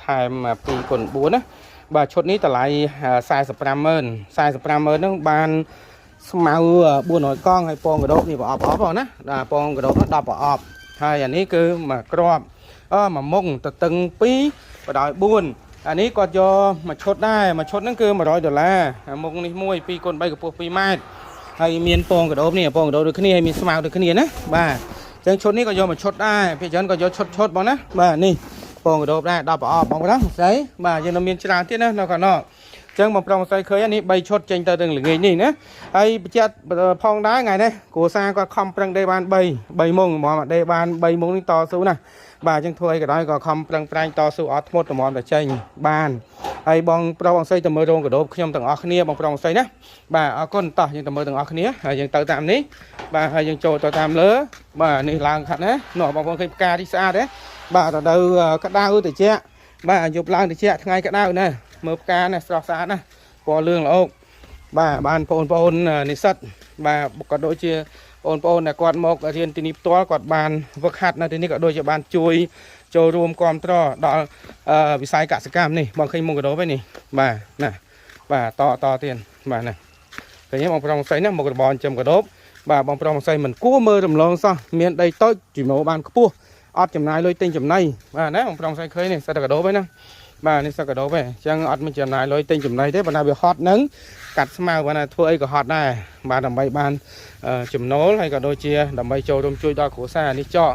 ថែមពីគុណ4ណាបាទឈុតនេះតម្លៃ450000ហ្នឹងបានស្មៅ400កង់ហើយពងកដោបនេះប្រអប់បងណាបាទពងកដោប10ប្រអប់ហើយអានេះគឺមួយគ្រាប់មួយមុខទៅតឹង2បដោយ4អានេះគាត់យកមួយឈុតដែរមួយឈុតហ្នឹងគឺ$100មុខនេះមួយ2គុណ3កម្ពស់2ម៉ែត្រហើយមានពងកដោបនេះពងកដោបដូចគ្នាហើយមានស្មៅដូចគ្នាណាបាទអញ្ចឹងឈុតនេះក៏យកមួយឈុតដែរពីច្រើនក៏យកឈុតបងណាបាទនេះពងកដោបដែរ10ប្រអប់បងប្រុសស្អីបាទយើងនៅមានច្រើនទៀតណានៅខាងនោះចឹងបងប្រុសស្រីឃើញនេះ3ឈុតចេញទៅរឿងល្ងាចនេះណាហើយបញ្ជាក់ផងដែរថ្ងៃនេះគ្រួសារគាត់ខំប្រឹងដេបាន3មុងហ្មងដេបាន3មុងនេះតស៊ូណាបាទចឹងធ្វើអីក៏ដោយក៏ខំប្រឹងប្រែងតស៊ូអត់ធ្មត់ត្មងតែចេញបានហើយបងប្រុសបងស្រីទៅមើលរោងកដោបខ្ញុំទាំងអស់គ្នាបងប្រុសបងស្រីណាបាទអរគុណតោះយើងទៅមើលទាំងអស់គ្នាហើយយើងទៅតាមនេះបាទហើយយើងចូលទៅតាមលើបាទនេះឡើងខាត់ណានោះបងប្អូនឃើញផ្កានេះស្អាតទេបាទទៅក្តៅតិចបាទយប់ឡើងតិចថ្ងៃក្តៅណាមើលផ្កាណាស្រស់ស្អាតណាពណ៌លឿងល្អោកបាទបានបងប្អូននិស្សិតបាទក៏ដូចជាបងប្អូនដែលគាត់មករៀនទីនេះផ្ទាល់គាត់បានវឹកហាត់នៅទីនេះក៏ដូចជាបានជួយចូលរួមគ្រប់គ្រងដល់វិស័យកសិកម្មនេះបងឃើញមុខកដោបឯនេះបាទណាបាទតទៀតបាទណាឃើញបងប្រុសស្រីណាមុខរបរចិញ្ចឹមកដោបបាទបងប្រុសស្រីមិនគួរមើលរំលងសោះមានដីតូចចំណូលបានខ្ពស់អត់ចំណាយលុយទិញចំណីបាទណាបងប្រុសស្រីឃើញនេះសិតតែកដោបឯណាបាទនេះសកដោបឯងអញ្ចឹងអត់មានចំណាយលុយទិញចំណីទេបើណាវាហត់ហ្នឹងកាត់ស្មៅបើណាធ្វើអីក៏ហត់ដែរបាទដើម្បីបានចំណូលហើយក៏ដូចជាដើម្បីចូលរួមជួយដល់គ្រួសារនេះចោ